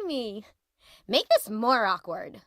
me. Make this more awkward.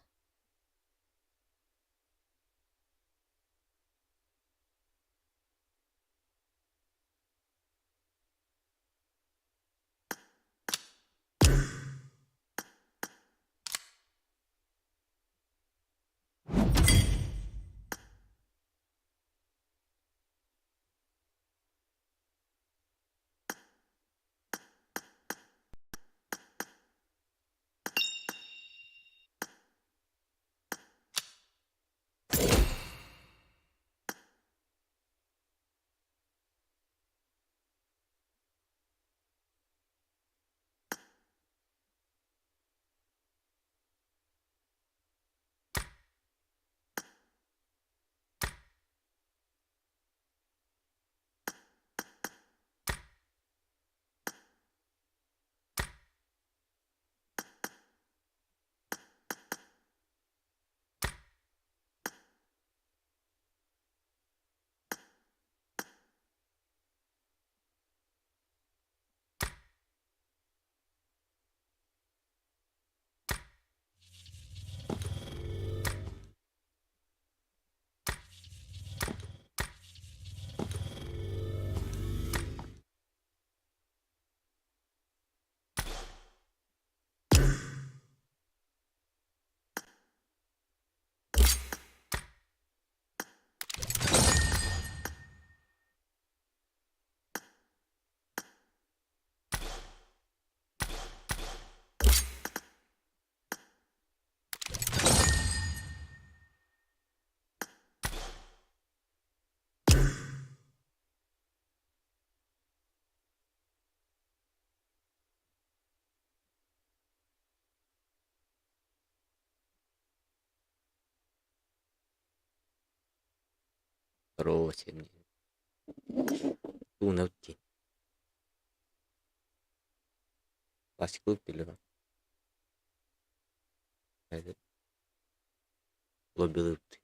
Здорово всем. Ту навки. Пластиковый пилер. Лобби лыпты.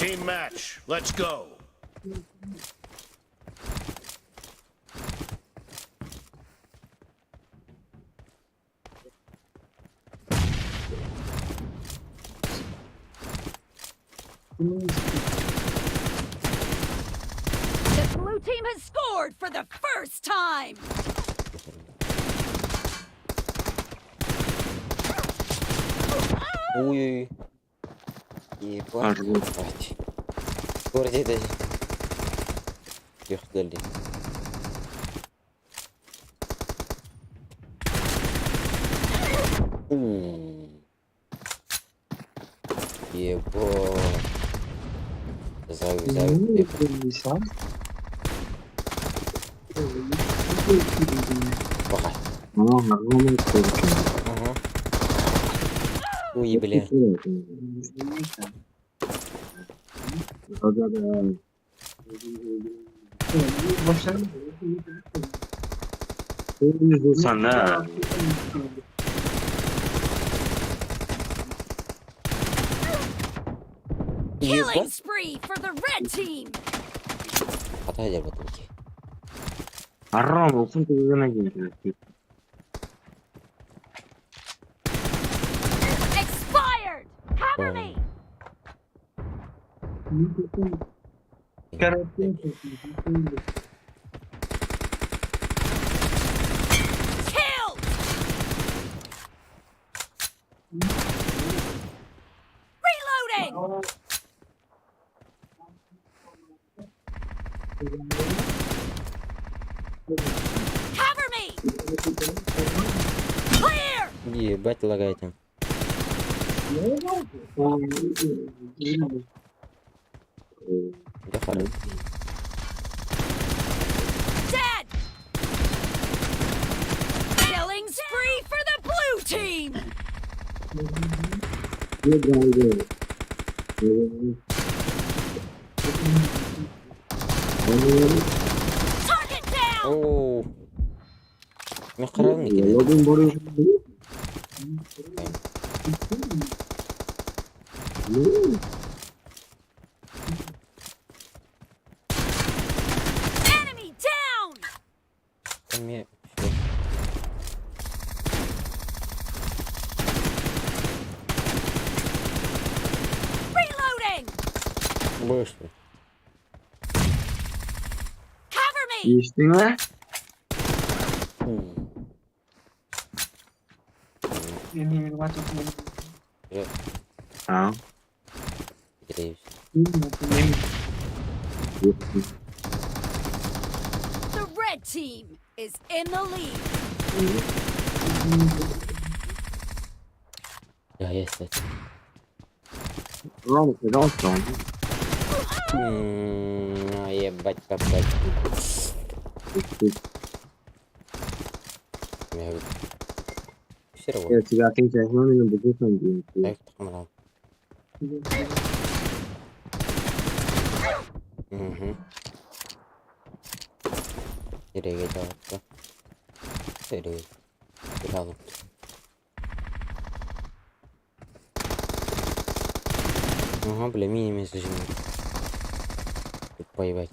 Team match. Let's go. The blue team has scored for the first time. Ой-ой-ой. Ебать. Ебать. Скорость даже. Ёхдали. Ебать. Заю. Пахай. Ага. Ой, бля. Sana. Killing Ебать. spree for the red team. Хватай бутылки. Арам, olsun kızına gidiyor. Expired. Cover me. Killed. Reloading. Cover me. Clear. Ебать лагает он. Я хорю. Dead. Killing spree for the blue team. Target down. Оу. Мен қарағым екен. Enemy down. Мен Reloading. быстро. Cover me. İçtin mi? Ha. Греюсь. The red team is in the lead. Я есть это. Ром, пожалуйста. Ебать попать. Все равно. Я тебя отлично знаю, но буду сам делать. Так, tamam. Nereye gidiyor hatta? Nereye? Duralım. Ага, бля, мини-место же. Поебать.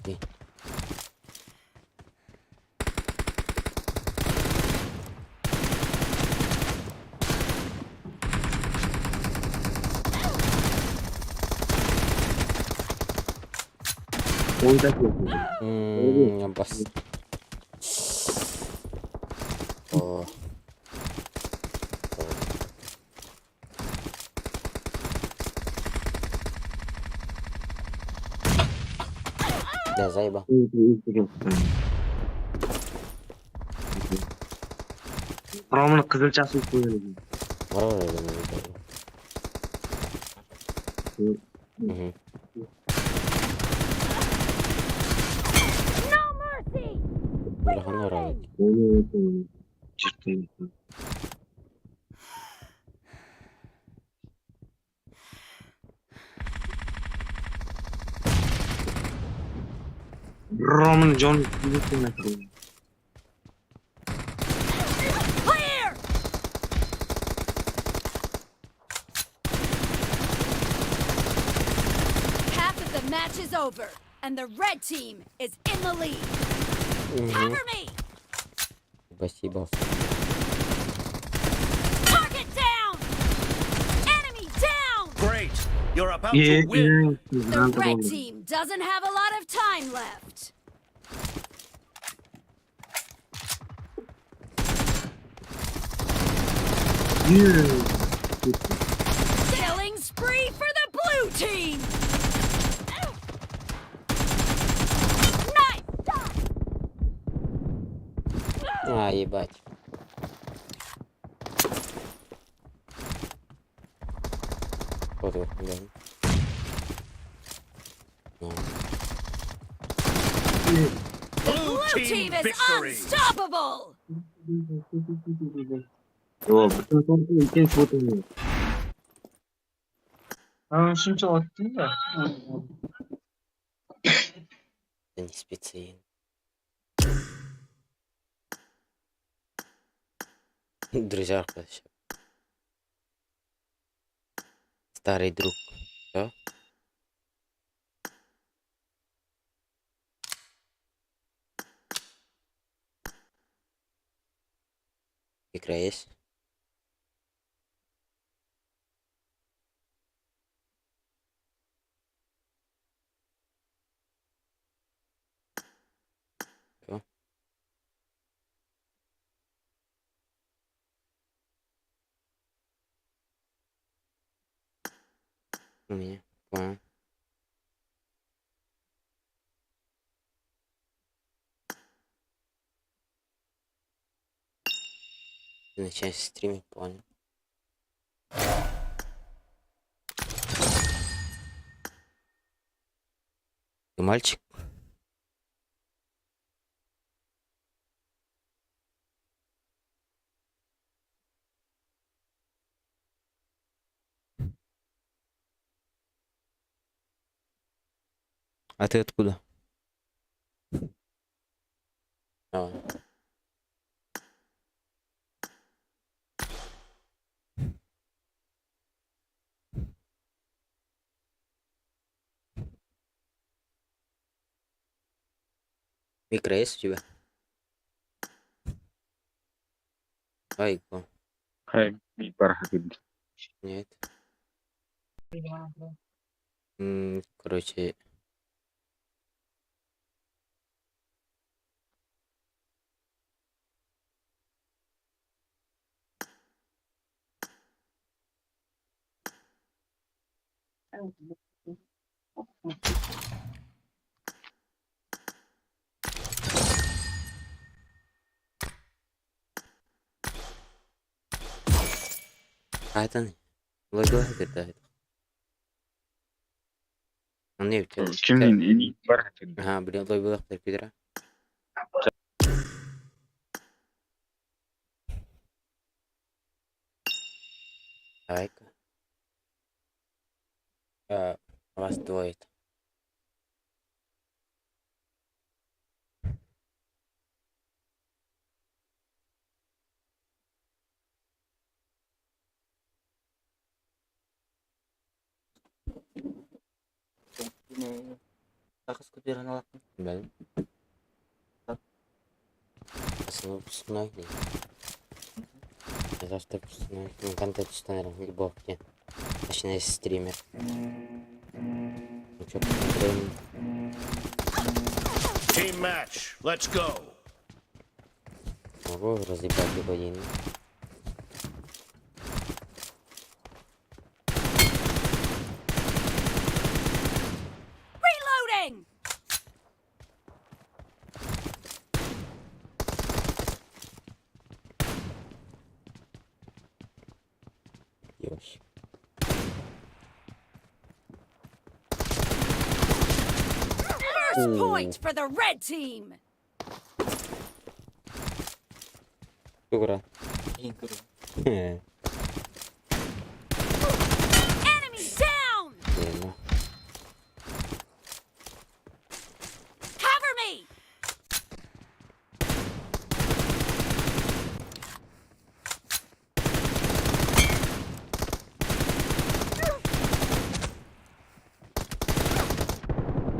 Он так yapıyor. Бас. О. Да, заебал. Ром'un kızılçası koyuyorum. Var öyle bir. Угу. No mercy. Бляха, рад. Onu yapıyorum. Ciddi. Rom'un John Smith'ine koyuyorum. Clear. Half of over, and the red team is in the lead. Угу. Cover me! Спасибо. Target down! Enemy down! Great. You're about Ye to win. The granata red oldu. team doesn't have a lot of time left. Killing spree for the blue team! Nice shot! А, ебать. Вот его, да. Ну, Blue Blue team team is victory. unstoppable! Yo, bütün sonunda ilk fotoğrafı. Ha, şimdi attım da. это не специально. Друзья, arkadaşlar. Старый друг. Все? Игра есть? Всё. У меня. Понял. Начать стримить, понял. Ты мальчик? А ты откуда? А, микро есть у тебя? Айко. Hayır, bir baraka değil. Нет. Короче, а это лагает это. Он не в Kimin en iyi baraka değil. Ага, блин, ловил их Петра. Давай-ка. Вас двое. Sakız kutularını alattım. Да. Основной выпускной. Я завтра выпускной. Ну, контент, что, наверное, любовки. Точнее, стример. Ну, чё, посмотрим. Team match. Let's go. Могу разъебать любой день. Reloading! Ёщ. First point for the red team! Ура. İyi kırıyor. Enemy down! Дерьмо. Cover me!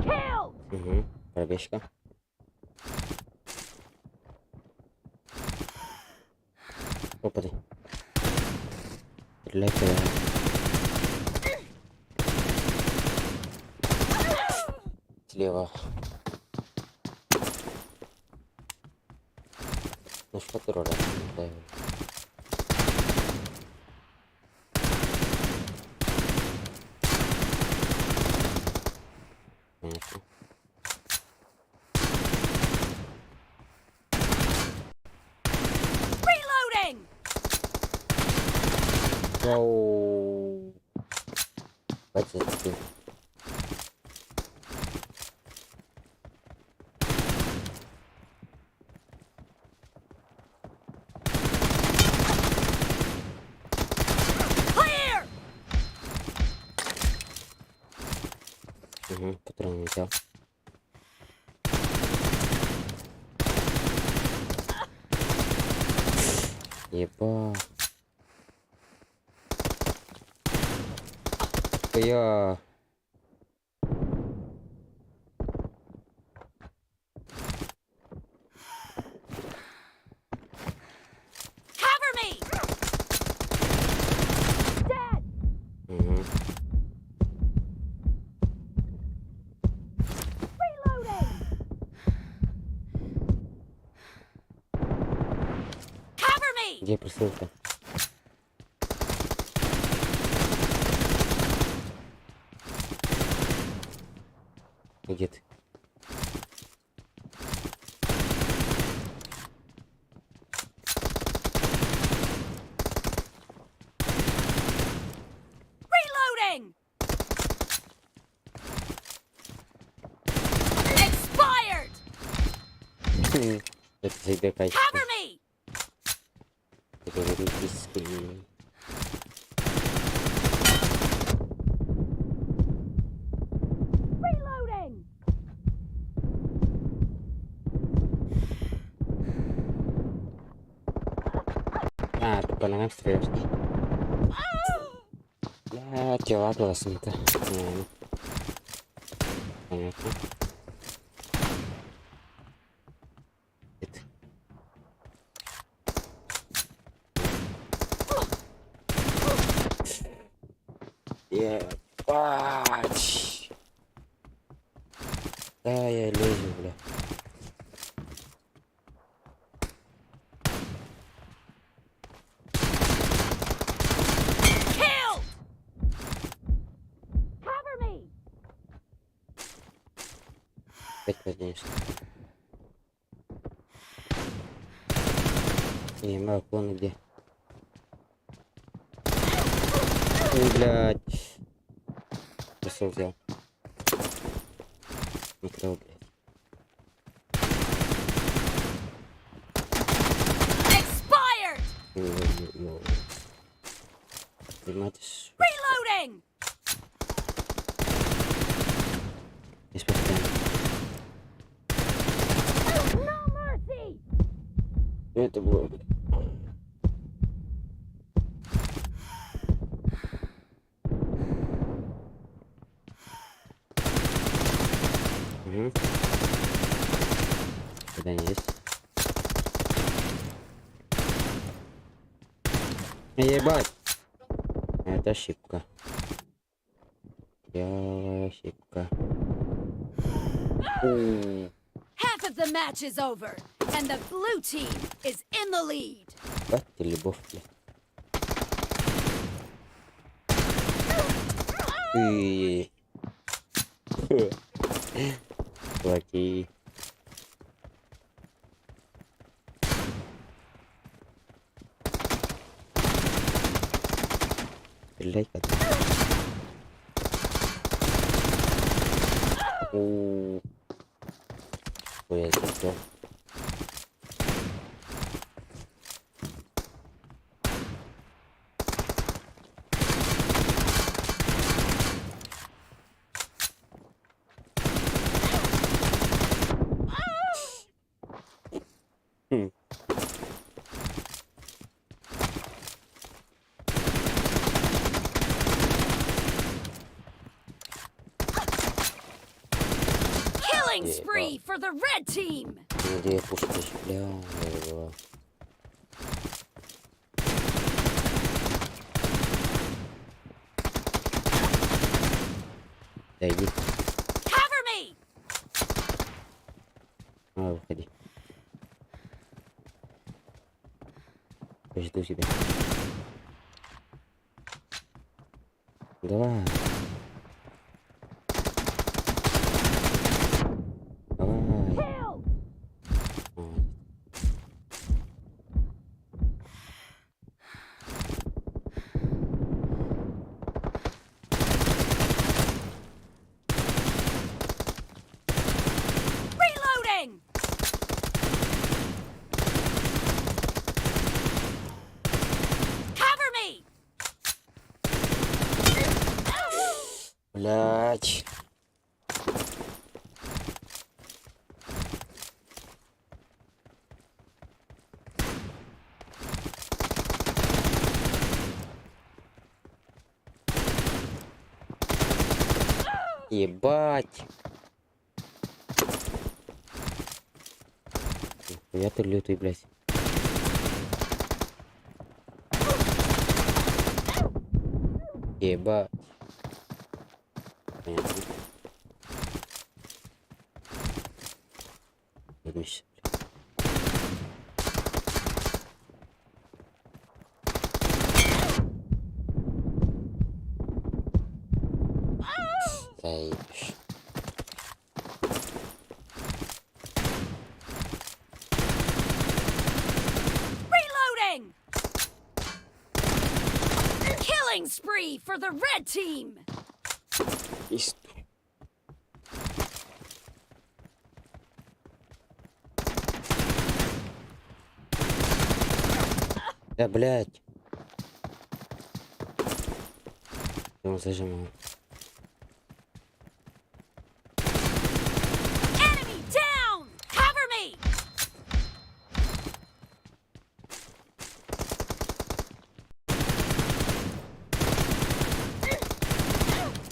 Kill! Угу. Пробежка. Опыты. Стреляй, стреляй. Слева. Ну что ты, Рора? Да. Понятно. Reloading! Вау. Хватит. Clear! Угу. Патрон взял. Еба. Я. Cover me! Dead! Угу. Reloading! Cover me! Где присылка? Где ты? Reloading! Expired! Это всегда качество. Cover me! Теоретически. Reloading! А, ты по ногам стреляешь. Да, тела классненько. Понятно. Это. Ебать. Да, я лезу, бля. Killed! Cover me! Опять конечно. И мой клон где? Ой, блядь. Присыл взял. Накрыл, блядь. Expired! Ну. Понимаешь? Reloading! Здесь постоянно. No mercy! Это было, блядь. Угу. Задание есть. Ебать! Это ошибка. Я ошибка. Half of the match is over, and the blue team is in the lead. Ебать ты любовь, блядь. Ой. Лаки. Стреляй, как. Ой, я сделал. Killing Killing spree for the red team. Где пушка, бля, его. Да иди, Cover me. выходи. Жду тебя. Давай. Давай. Kill. Вот. Reloading. Cover me. Блять. Ебать. Я ты лютый, блядь. Ебать. Понятно. Вернусь. Заебись. Reloading. Killing spree for the red team. Есть. Да, блядь. Он зажимал. Enemy down. Cover me.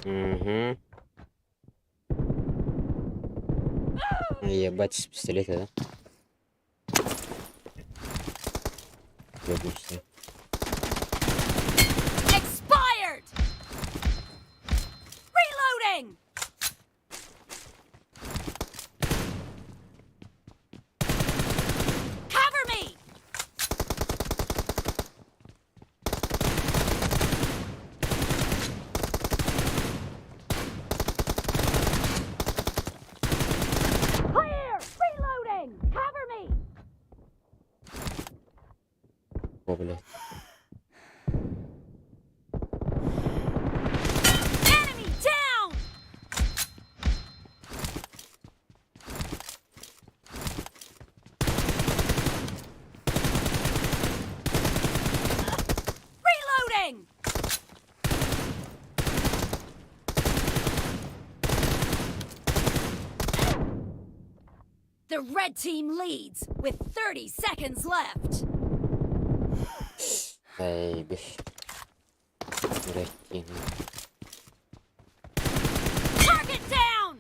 Угу. Ебать, с пистолета, да? Ёбнешься. Expired. Reloading. Cover me. Clear. Reloading. Cover me. О, блядь. Enemy down. Reloading. The red team leads with 30 seconds left. Заебись. Растина. Target down.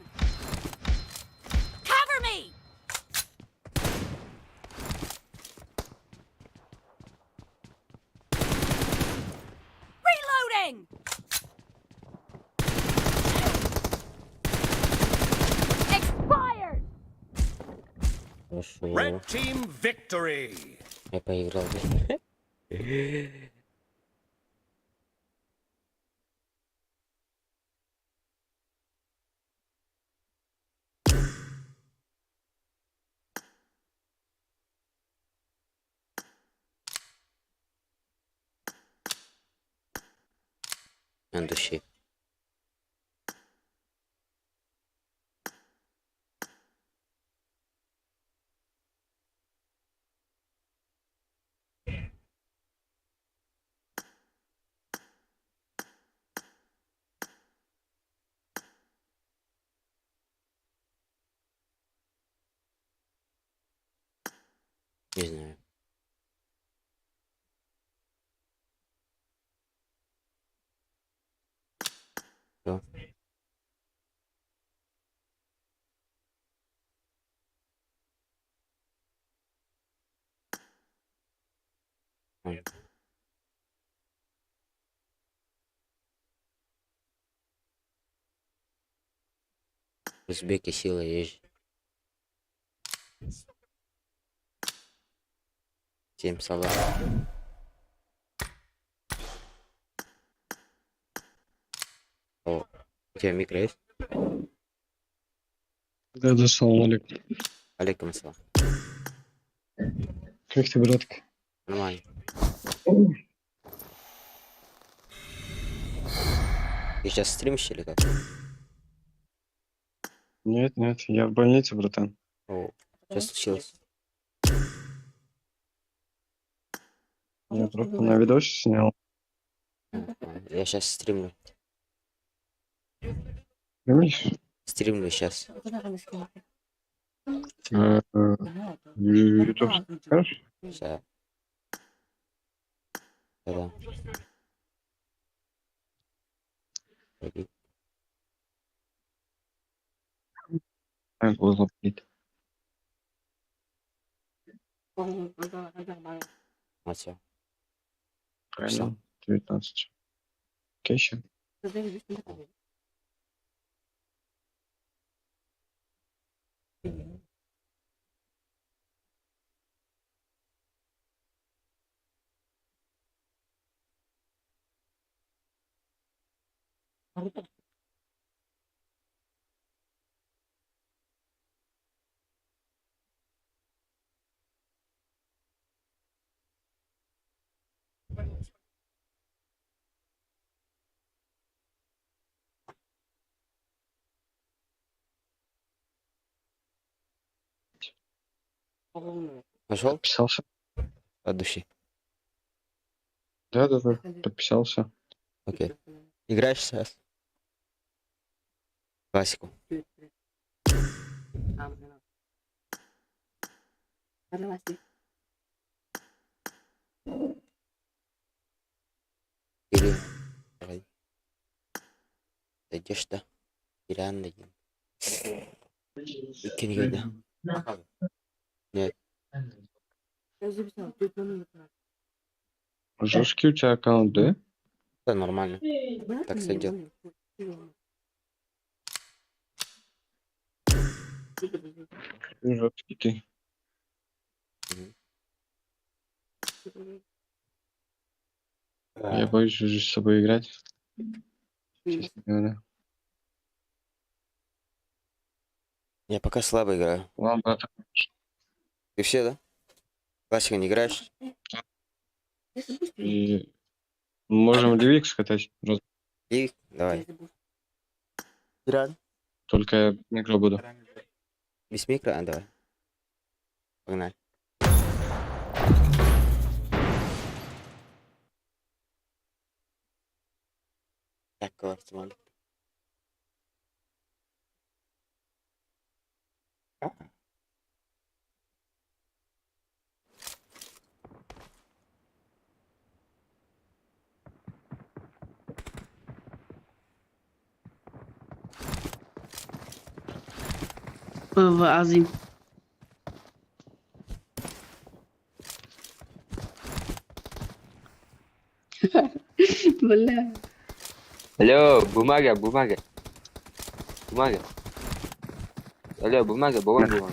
Cover me. Reloading. Expired. Хорошо. Red team victory. Я поиграл, блядь. На душе. Не знаю. Что? Ой. Узбеки сила есть. 7 салат. О, у тебя микро есть? Да, салам алейкум. Алейкум ассалам. Как ты, братка? Нормально. Ты сейчас стримишь или как? Нет, я в больнице, братан. О, что случилось? Я просто на видос снял. Я сейчас стримлю. Понимаешь? Стримлю сейчас. Ютуб скажешь? Сейчас. Да. Пойди. Так, горло болит. Вот всё. Правильно? 19. Кеща. Нашел? Подписался? От души. Да. Подписался. Окей. Играешь сейчас? Классику. Или... Давай. Дойдешь до Иран дадим. Икенге да. Нет. Жесткий у тебя аккаунт, да? Да, нормально. Так сойдет. Жесткий ты. Я боюсь уже с собой играть. Честно говоря. Я пока слабо играю. Ладно, брат. Ты все, да? Классика не играешь? И можем Ливик скатать. И давай. Иран? Только я микро буду. Без микро? А, давай. Погнали. Так, квартал. عظيم. بالله. Алло, бумага. Алло, бумага, бумага.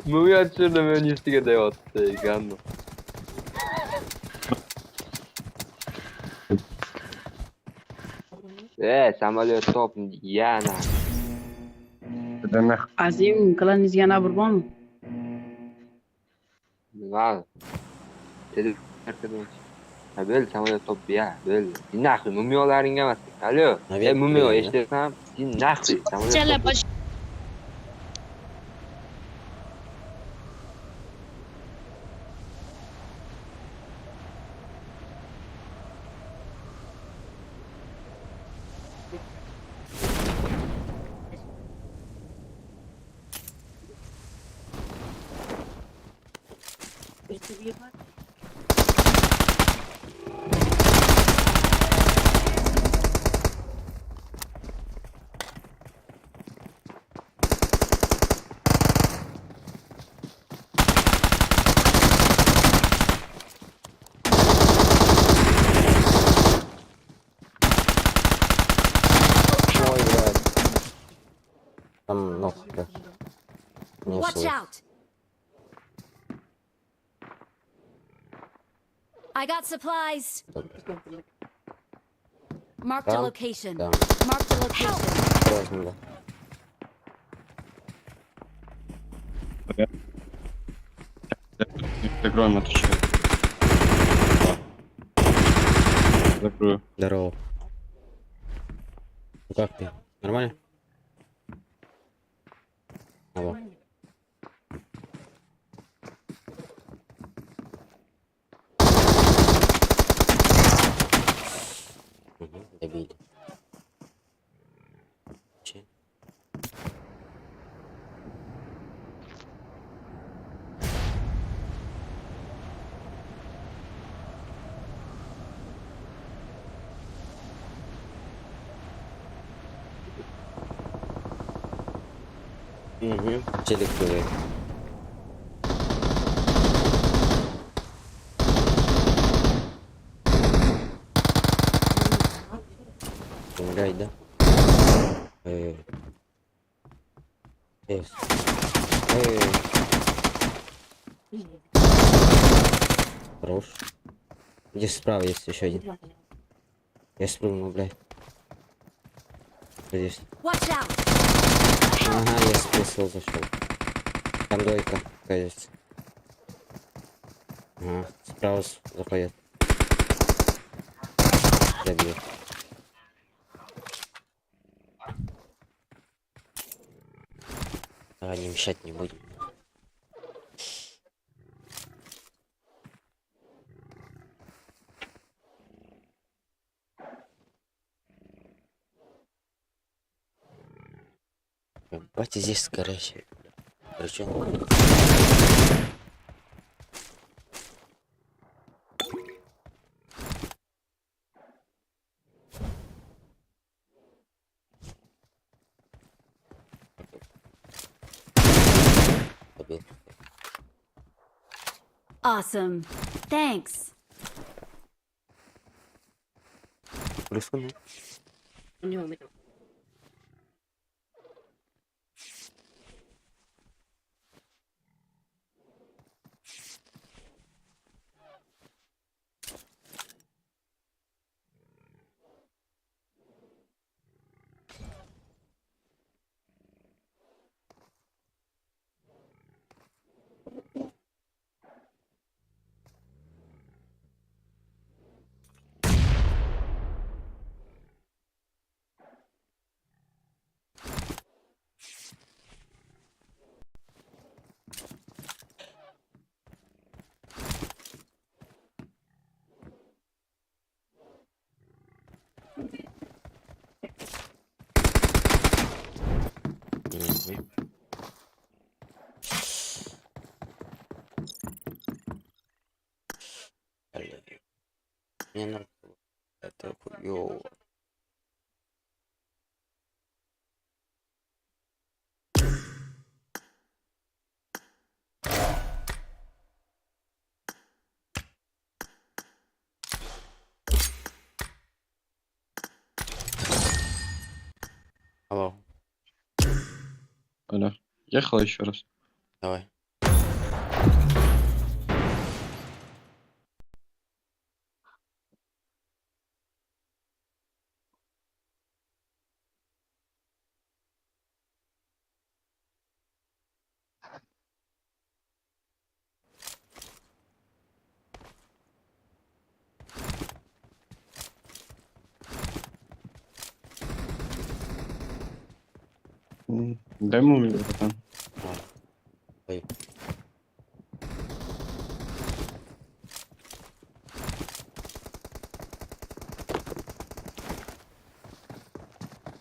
Мы отсюда не стигадается, Ганну. Самолет топ, Яна. Да нахуй. عظيم كلام نزيانا بربان. Ладно. Dedi arkadaş. Ha böyle samolot top ya böyle. Din nahri mumyolaring emas. Alo. Navigatsiya Mumyo qilgan, eshitasan? Din nahri samolot Chala top. baş. Watch свой. out! I got supplies. Добре. Marked a Там? location. Там. Marked a location. Осторожно, да. Закроем, отвечаю. Закрою. Здорово. Ну как ты? Нормально? Алло. Угу, добили. Че? Угу, телек. Умирай, да? Есть. Хорош. Где справа есть еще один? Я спрыгнул, блядь. Здесь. Watch out! Ага, я списал, зашел. Там дойка, кажется. Ага, справа заходит. Забил. Давай не мешать не будем. Батя здесь горячий. Причем? Побил. Awesome. Thanks. Плюс он. Мне надо это хуёво. Алло, Алло. Ехала еще раз. давай. Дай ему братан. Ой.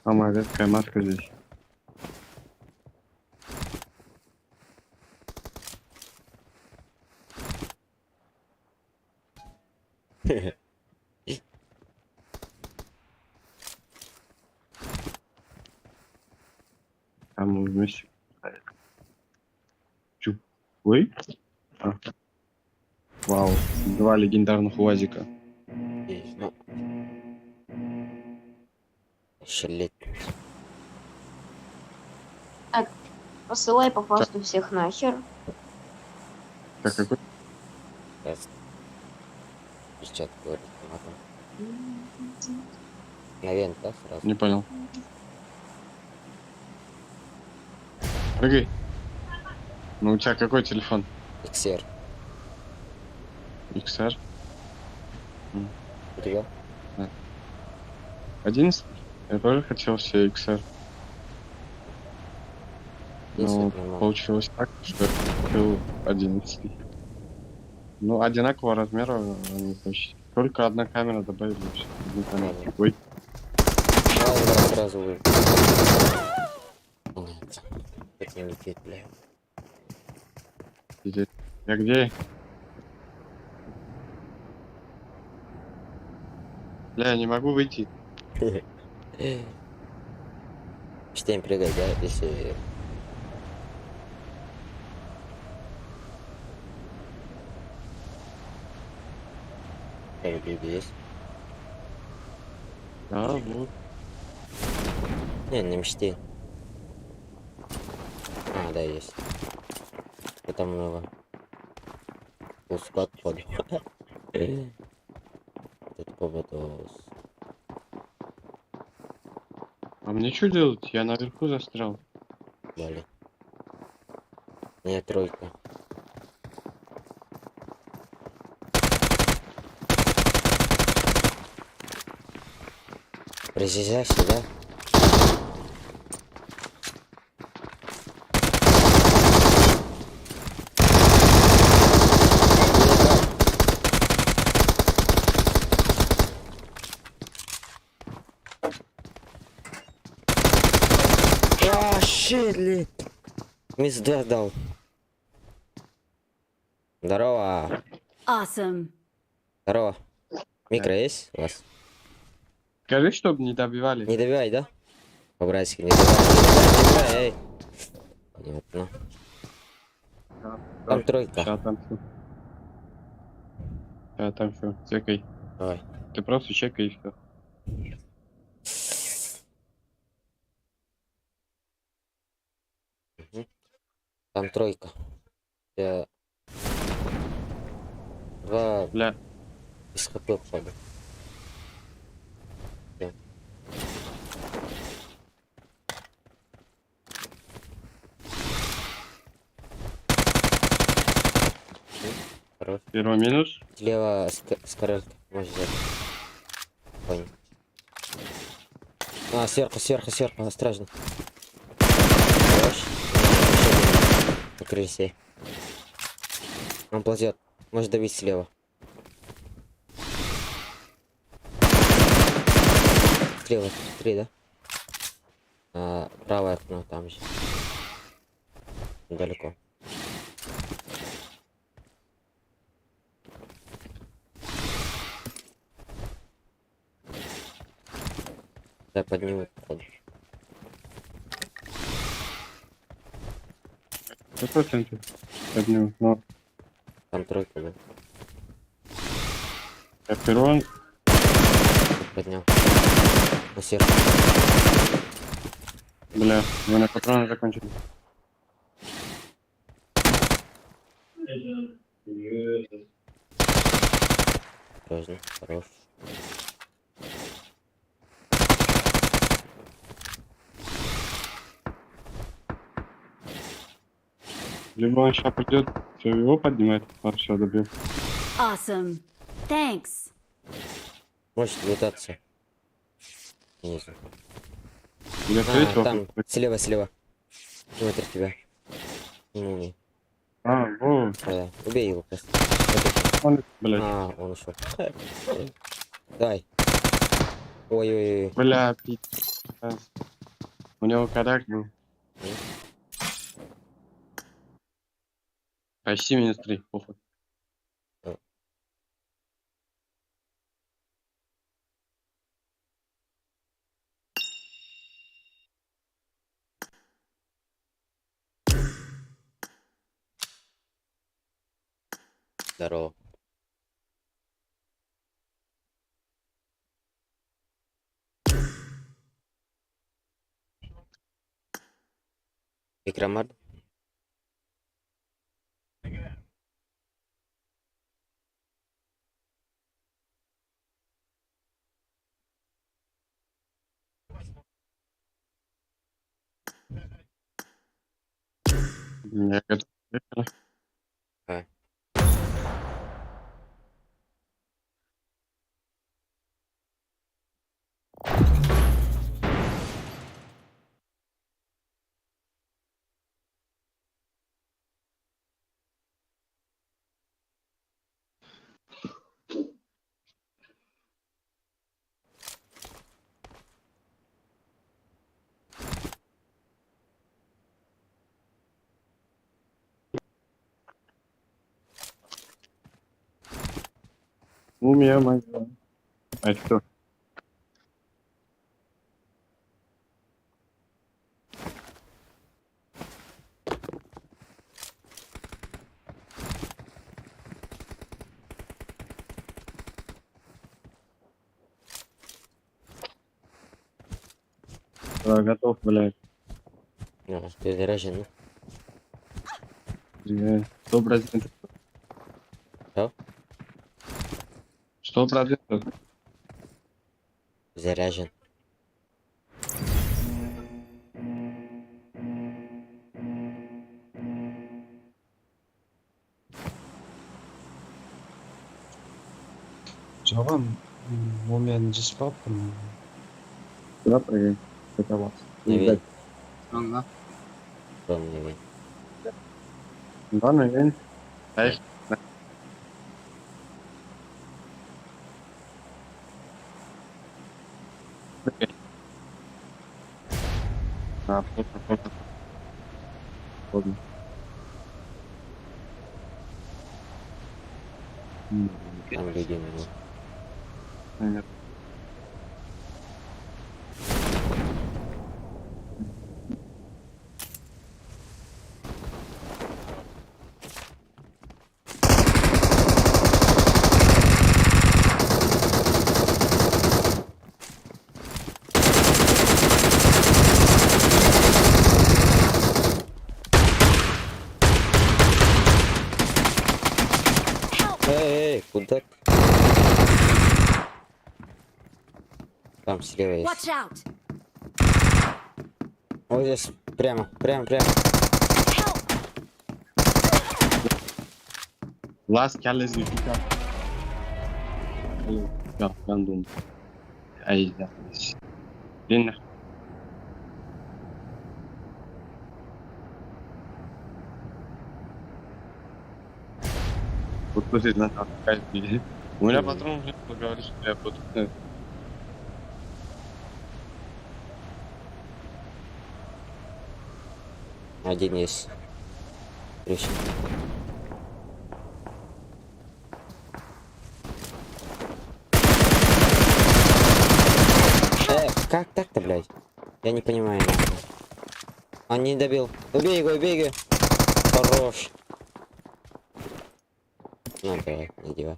Самая редкая маска здесь. Там мы вместе. Чу. Ой? А. Вау. 2 легендарных УАЗика. Есть, ну. Еще лет. Посылай по фасту всех нахер. Так, какой? Сейчас. Чат говорит. На вент, да, сразу? Не понял. Прыгай. Ну, у тебя какой телефон? XR. XR? У тебя? 11? Я тоже хотел все XR. Если Но это нормально. получилось так, что я купил 11. Ну, одинакового размера они почти. Только одна камера добавили. Всё, одну камеру. Ладно. Ой, Давай, давай, сразу вы. Нет. Это не летит, бля. здесь. Я где? Бля, я не могу выйти. Штейн прыгай, да, если... Люди есть. Да, вот. Не, на мечте. А, да, есть. Это много. Пускат под. Тут побытос. А мне что делать? Я наверху застрял. Блин. Не, тройка. Призязайся, да? А, щит, Мисс Д дал. Здорово. Awesome. Здорово. Микро есть у вас? Скажи, чтобы не добивали. Не добивай, да? По-братски, не добивай, не добивай, эй. Понятно. Там тройка. Сейчас там все. Сейчас там все. Чекай. Давай. Ты просто чекай и все. Там тройка. Я... Два Бля, из хп падают. Хорош. первый минус. Слева скоростка. Можешь взять. Понял. А, сверху, осторожно. Хорош. Покрылся. Он ползет. Может давить слева. Слева, 3, да? А, правое окно там же. Далеко. Я подниму, походу. Какой центр? Поднял. Но Там тройка был. я первый. Поднял. На сердце. Бля, у меня патроны закончились. Осторожно. Хорош. Либо он сейчас придет, все его поднимает, а все добил. Awesome. Thanks. Можешь лутаться. Снизу. Я А, третьего. там, слева. Смотри тебя. Не. А, вот. Да. Убей его просто. Он, блядь. А, он ушел. Давай. Ой-ой-ой. Бля, пиздец. У него кадак был. Почти минус 3, похуй. Здорово. Экран бар. Я готов. Поехали. А. Мумия моя. А что? Да, готов, блядь. Ну, ты заряжен, ну. 100%. Что? 100%. Заряжен. Жогом мумияны жасап алыппын. Куда прыгай? Это вас. Наверх. Ага. Прям наверх. Да, наверное. Дай. Прыгай. А, плотно. Ладно. Там люди на него. Нет. Эй, куда? Там слева есть. Watch out! Вот здесь, прямо. Help! Last kellesi çıkar. Ya ben de onu. Ay ya. Dinle. Вот после нас опять били. У меня патрон уже говорит, что я буду. Один есть. Крыша. Как так-то, блядь? Я не понимаю. Нахуй. Он не добил. Убей его. Хорош. Ну, блядь, иди.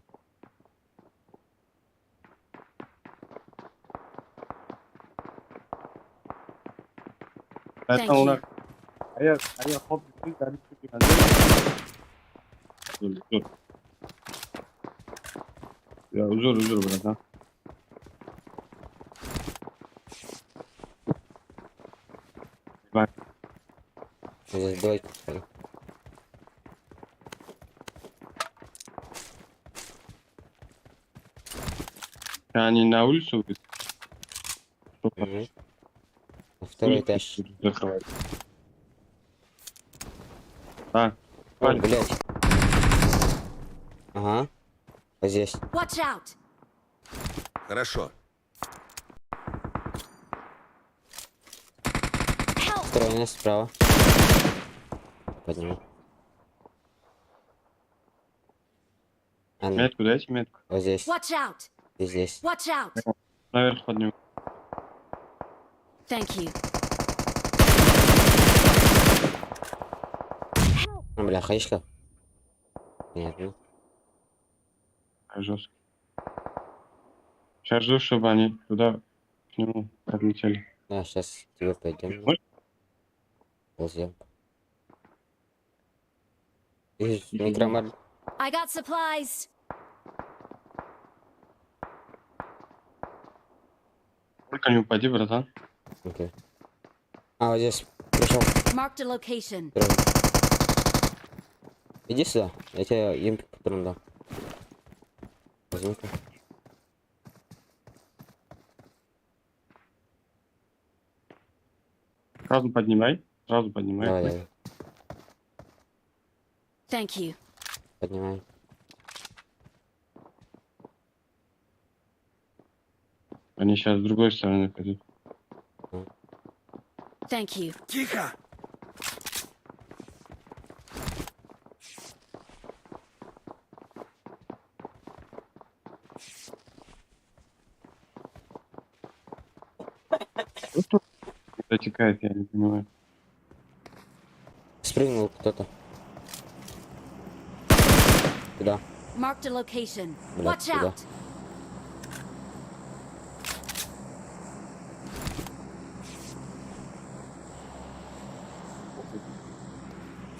Это у нас. А я хоп, ты говоришь, что ты Ya uzur bırak ha. Bak. Здесь двойка. Yani на улицу выйти. Угу. Второй этаж. Закрывай. А, О, блядь. Ага. Вот здесь. Watch out! Хорошо. Help! Второй у нас справа. Подниму. А, ну, метку дайте метку. вот здесь. Watch out! И здесь. Watch out! Наверх подниму. Thank you. Ну, бля, хаишка. Понятно. Жестко. Сейчас жду, чтобы они туда к нему отлетели. Да, сейчас тебе пойдем. Может? Ползем. Микромар. I got supplies. Только не упади, братан. Окей. А, вот здесь пришел. Marked a location. Иди сюда, я тебе импик патрон дам. Возьми-ка. Сразу поднимай. Сразу поднимай. Давай, давай, Thank you. поднимай. Они сейчас с другой стороны пойдут. Thank you. Тихо! Куда текает, я не понимаю. Спрыгнул кто-то. Куда? Marked a location. Блядь, Watch куда? out.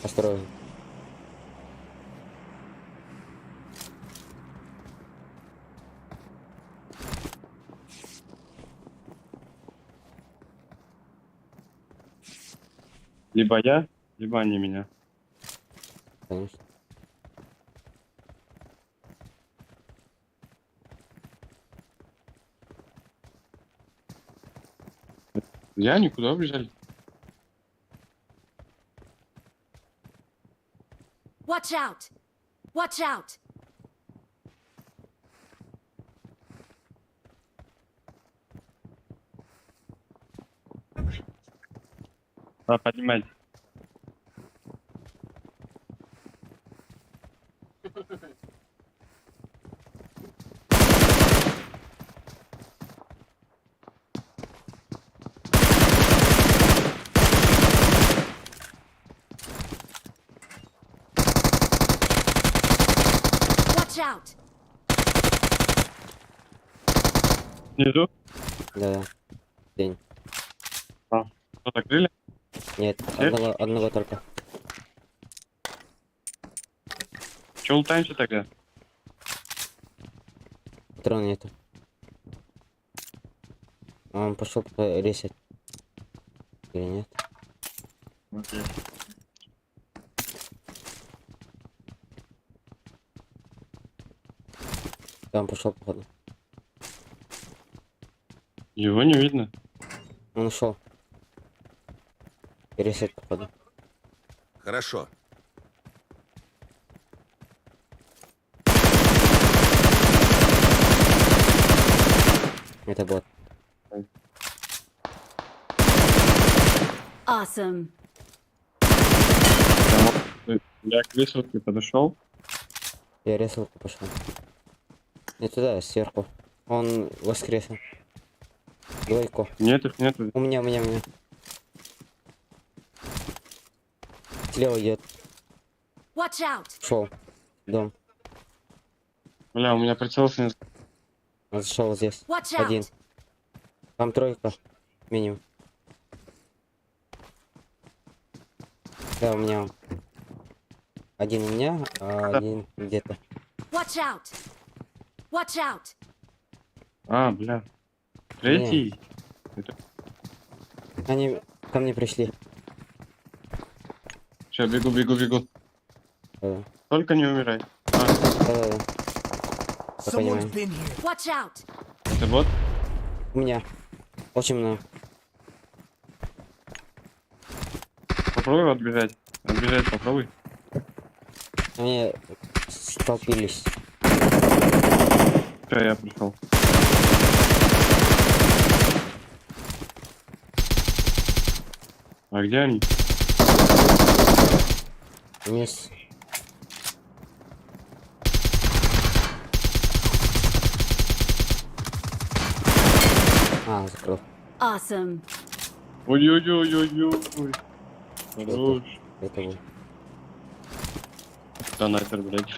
Осторожно. Либо я, либо они меня. Конечно. Я никуда убежали. Watch out. Watch out. Да, поднимайте. Watch out. Снизу. Да. День. Что, закрыли? Нет, Нет? одного только. Че лутаемся тогда? Патрона нету. А он пошел ресить. Или нет? Окей. Там пошел, походу. Его не видно. Он ушел. Ресет, походу. Хорошо. Это бот. Awesome. Я к высотке подошел. Я ресалку пошел. Не туда, сверху. Он воскресен. Двойку. Нет, их нету. У меня. Слева идет. Watch out. Шел. Дом. Бля, у меня прицел снизу. Он зашел здесь. Watch Один. out. Там тройка. Минимум. Да, у меня. Один у меня, а один где-то. Watch out. Watch out. А, бля. Третий. Они ко мне пришли. Все, бегу. Да. Только не умирай. А, Да. Я понимаю. Watch out. это бот? У меня. Очень много. Попробуй отбежать. Отбежать попробуй. Они столпились. Все, я пришел. А где они? Вниз. А, закрыл. Awesome. Ой-ой-ой-ой-ой. Хорош. Это был. Донатер, блядь.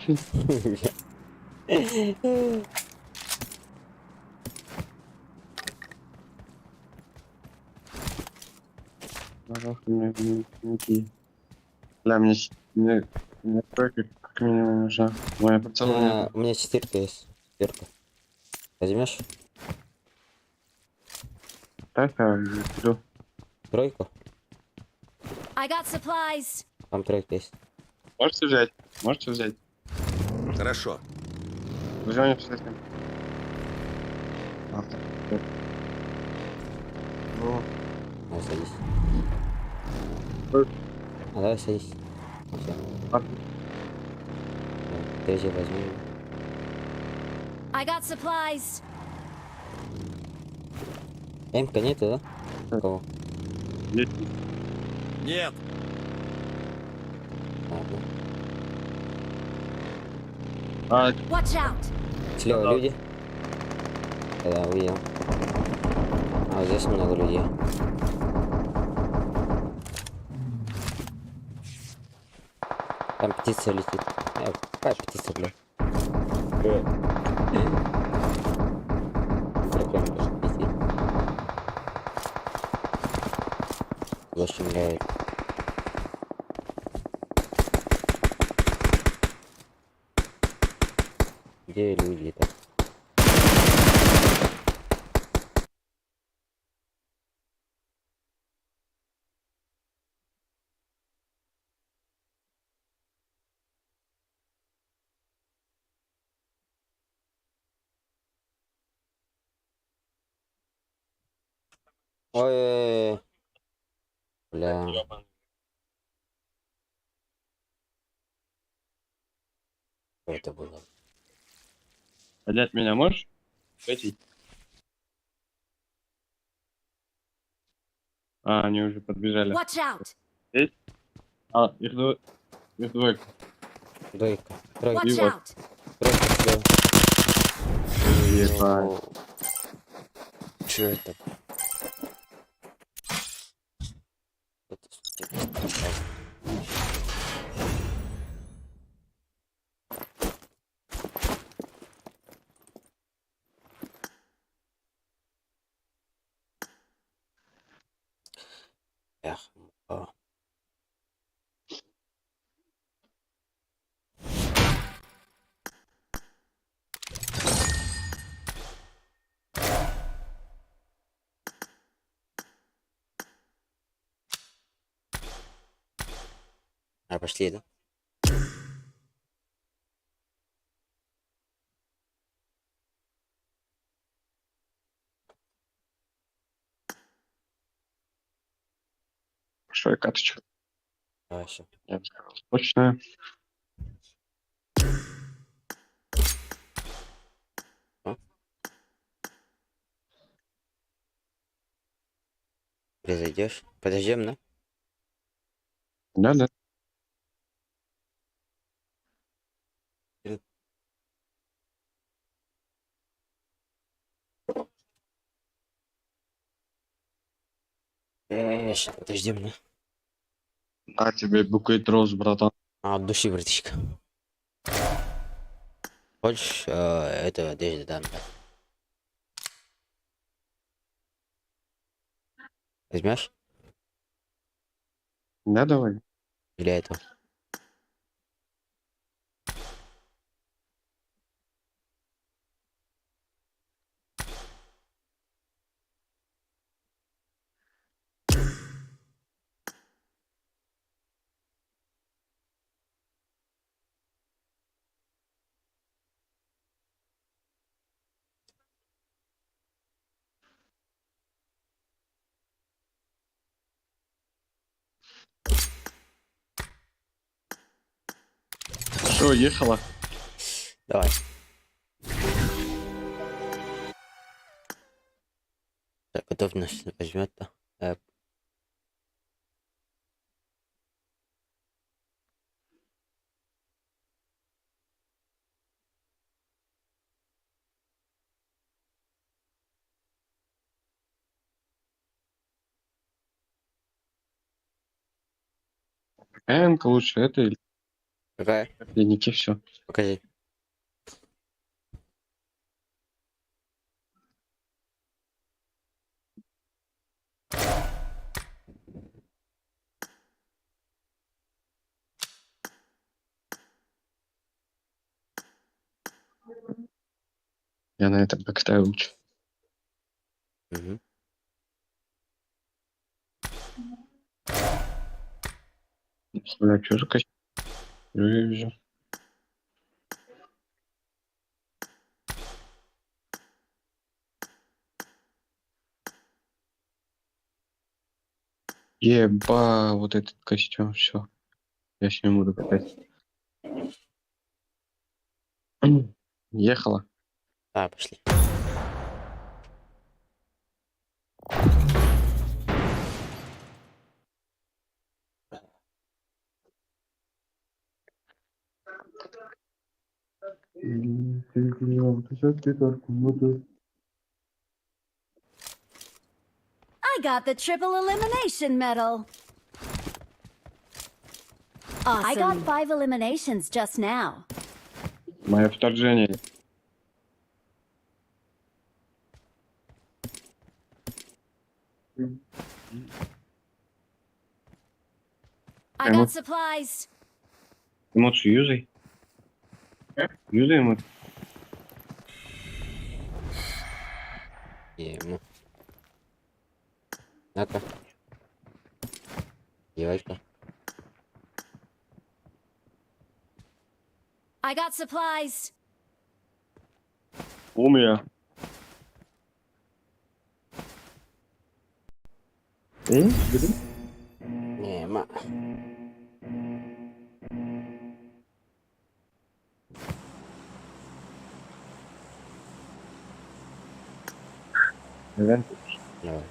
Бля, мне Мне тройка как минимум нужна. Моя пацана нет. У меня четырка есть. Четырка. Возьмешь Так, я иду. тройку? I got supplies. Там тройка есть. Можете взять? Можете взять? Хорошо. Возьмем с этим. Ну, Давай садись. Ой. Давай садись. Всё. ладно. Третий возьми. I got supplies. Эмка нету, да? У кого? Есть. Нет. Ладно. Watch out. Слева Да. люди. Да, увидел. А вот здесь много людей. Там птица летит. Какая птица, бля? Дракон может лететь. Зашумляет. Где люди-то? Ой, бля. Что это было? Поднять меня можешь? Эти. А, они уже подбежали. Watch out. А, их двойка. Двойка. Тройка. Watch вот. out. Тройка слева. Ебать. Чё это? Эх, пошли, да? Что я каточку? Давай еще. Я бы сказал. Точно. Зайдешь? Подождем, да? Да, да. Сейчас подождем, да? На тебе букет роз, братан. От души, братишка. Хочешь эту одежду дам, да? Возьмешь? Да, давай. Или эту? Все, ехала. Давай. Так, готовность возьмет-то. Энка лучше, это или Какая? клиники, все. Покажи. Я на этом покатаю лучше. Угу. Бля, что за костюм? Вижу. Еба, вот этот костюм, все. Я с ним буду катать. Ехала. А, пошли. I got the triple elimination medal. Awesome. I got 5 eliminations just now. Мое вторжение. I got supplies. Эмоцию юзай. Юзай эмоцию. Ему. На-ка. Девайка. I got supplies. У меня. Нема. Давай. Давай.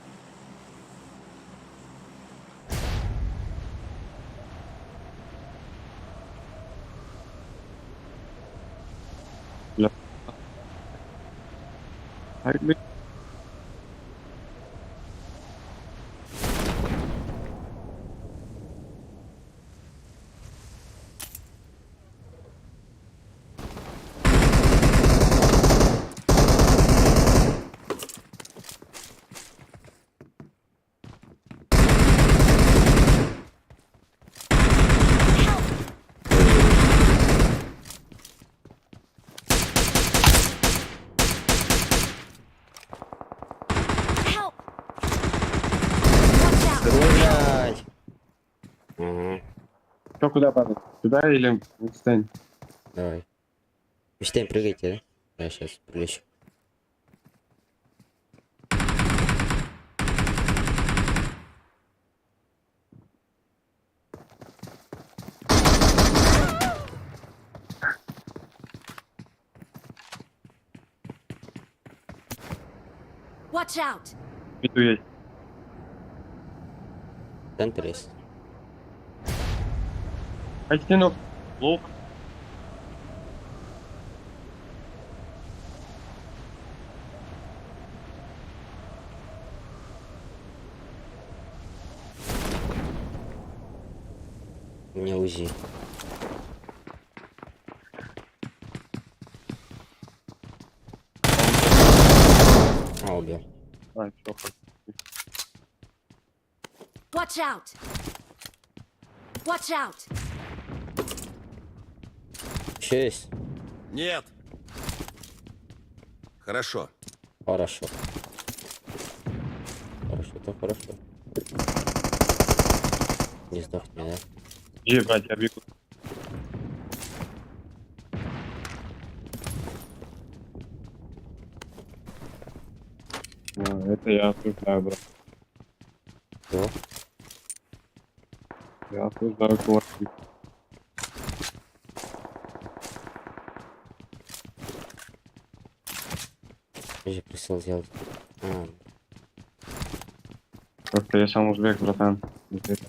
Ай, блин. Help! Watch out! Стреляй! Ага, Что, куда падать? Сюда или отстань? давай. Мечтаем, прыгайте, да? Я сейчас прилечу. Watch out! Иду я. Центр есть. Ай, стенок. Лоу. У меня УЗИ. А, убил. А, всё. Watch out! Watch out! Еще есть? Нет. Хорошо. Хорошо. Хорошо, то хорошо. Не сдохни, да? Ебать, я бегу. Это я осуждаю, брат. Что? Я осуждаю квартиру. Я же присел сделать. А, Просто я сам узбек, братан. Вот это.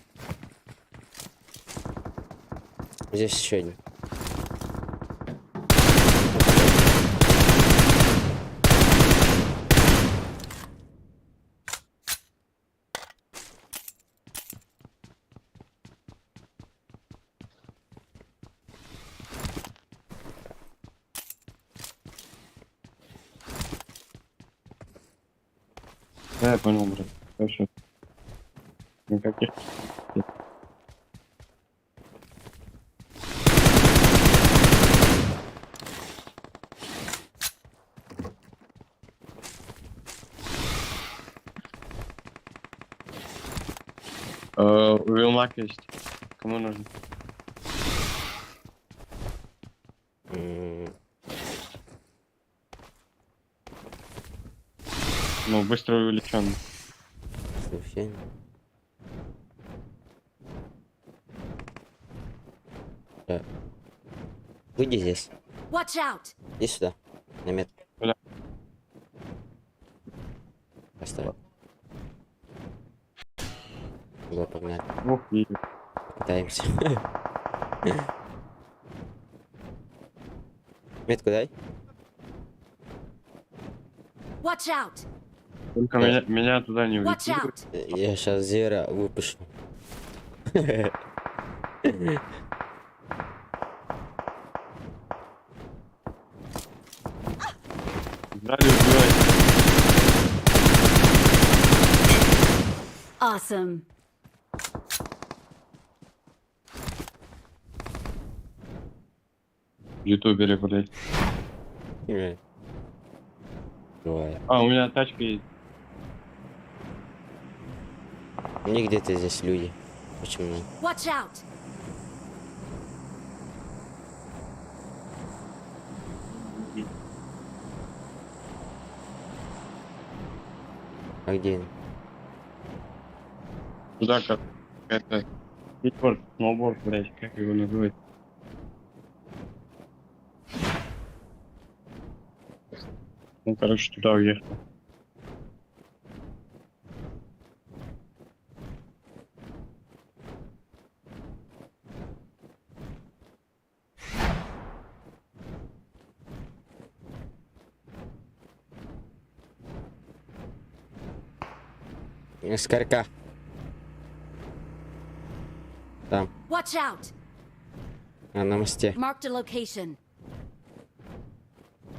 здесь еще один. Да, я понял, брат. Хорошо. Никаких. Вилмак есть. Кому нужен? Ну, быстро увеличенный. Слушай. Так. Выйди здесь. Watch out! Иди сюда. На метку. Куда? Поставь. Вот, погнали. Ух, и... Пытаемся. Метку дай. Watch out! Только меня туда не Watch увидели. out! Я сейчас зверя выпущу. Дали убивать. Awesome. В ютубере, блядь. Давай. А, у меня тачка есть. Не где-то здесь люди. Почему? Watch out! А где они? Туда как это... Скейтборд, сноуборд, блядь, как его называют? Ну, короче, туда уехал. Скорка. Там. Watch out! А, на мосте. Marked a location.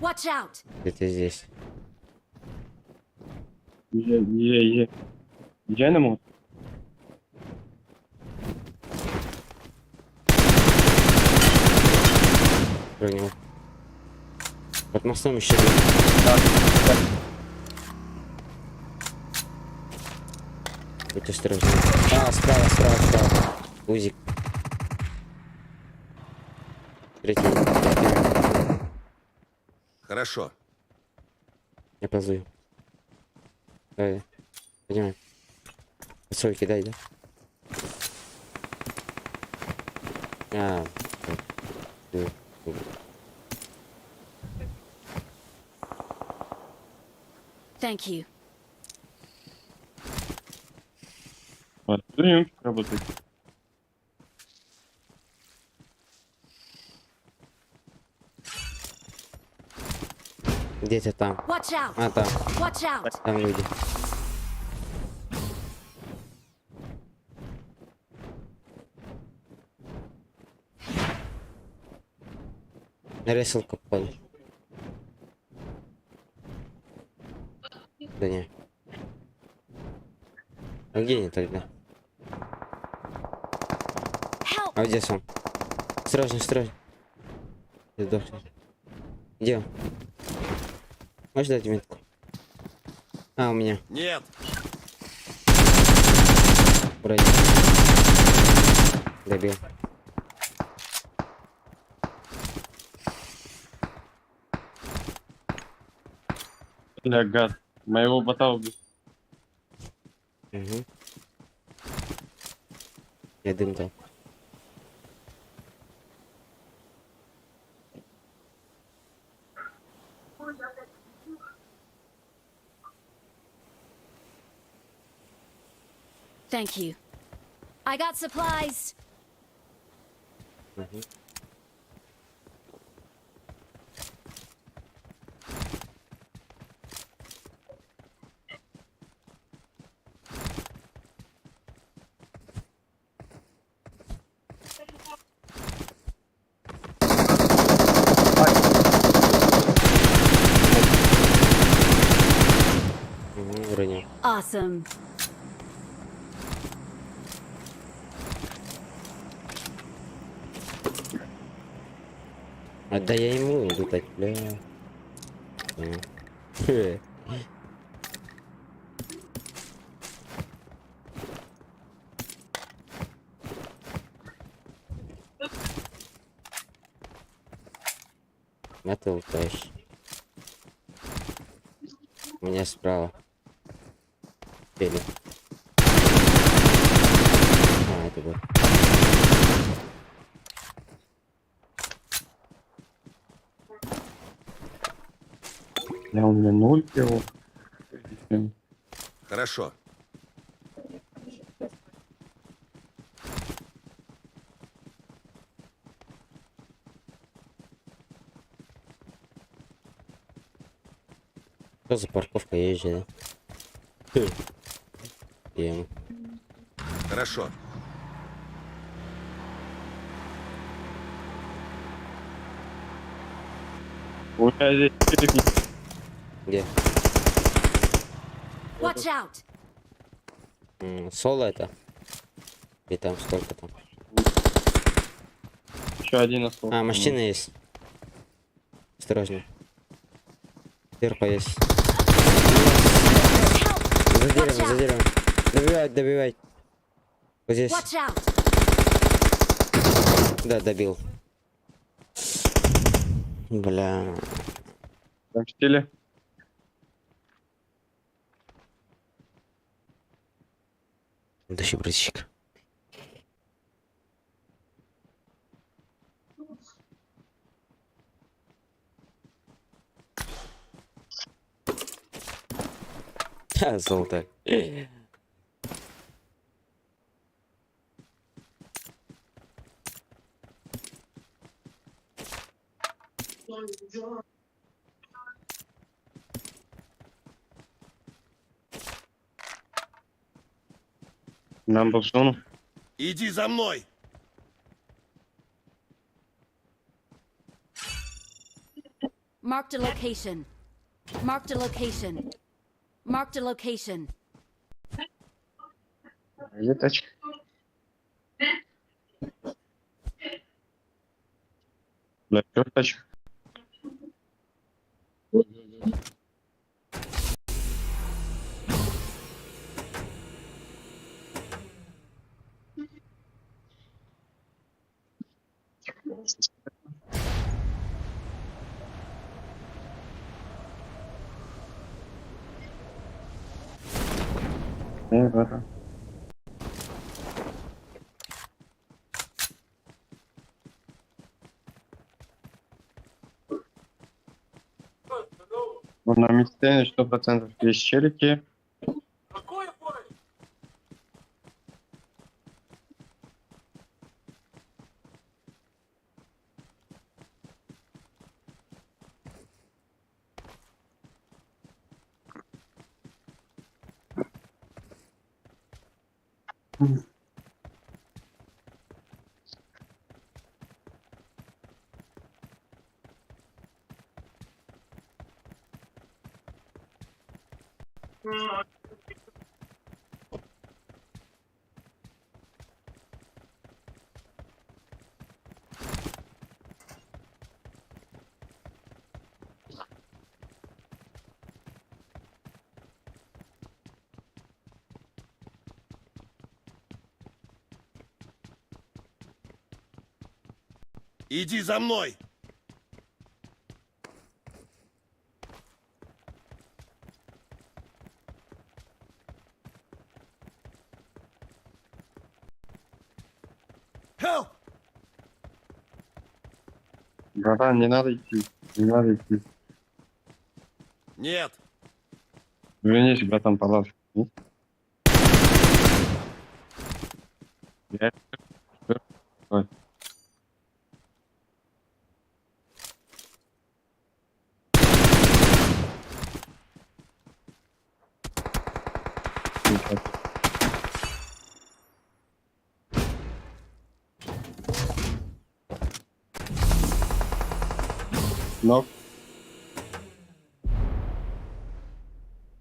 Watch out! Где-то здесь. Езжай на мост. Понял. Под мостом еще. Будь осторожен. А, справа. Узик. Третий. Хорошо. Я ползу. Давай. Поднимай. Соль кидай, да? А. Thank you. Приемчик работает. Где-то там. Watch out! А, там. Watch out! Там люди. На ресалку попал. Да не. А где они тогда? Help! А где он? Осторожно. Я сдохну. Где он? Можешь дать метку? А, у меня. Нет. Вроде. Добил. Бля, гад. Моего бота убил. Угу. Я дым дал. Thank you. I got supplies. Угу. Вроде. Awesome. А да я ему иду так, бля. Хе. А ты лутаешь. У меня справа. Пели. А, это был. Я у меня 0 его. Хорошо. Что за парковка езжай, да? Ем. Хорошо. У меня здесь впереди. Где? Watch out! Соло это? И там сколько там? Еще один остался. А, машина есть. Осторожно. Сверху есть. За деревом, за деревом. Добивать, добивать. Вот здесь. Watch out! Да, добил. Бля. Там в стиле. Дальше, братчик. Ха, золото. Нам был в зону. Иди за мной. Marked a location. Marked a location. Marked a location. Где тачка? Бля, чё тачка? Это. Ну, на мидстене 100% есть челики. Иди за мной. Help! Братан, не надо идти. Не надо идти. Нет. Вернись, братан, пожалуйста. Я... Ой. Но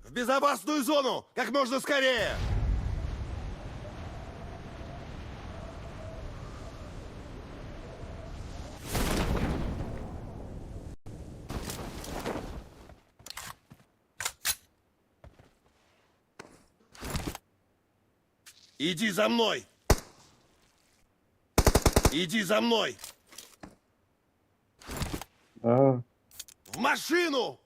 В безопасную зону! Как можно скорее! Иди за мной! Иди за мной! да. Машину!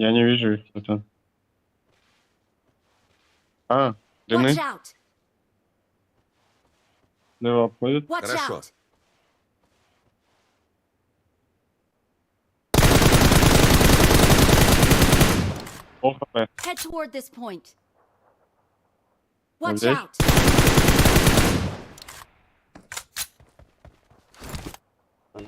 Я не вижу их. Это. А, дымы. Watch out! Дымы обходят. Watch Хорошо. out! О, хп. Head toward this point. Watch здесь? out! Ой.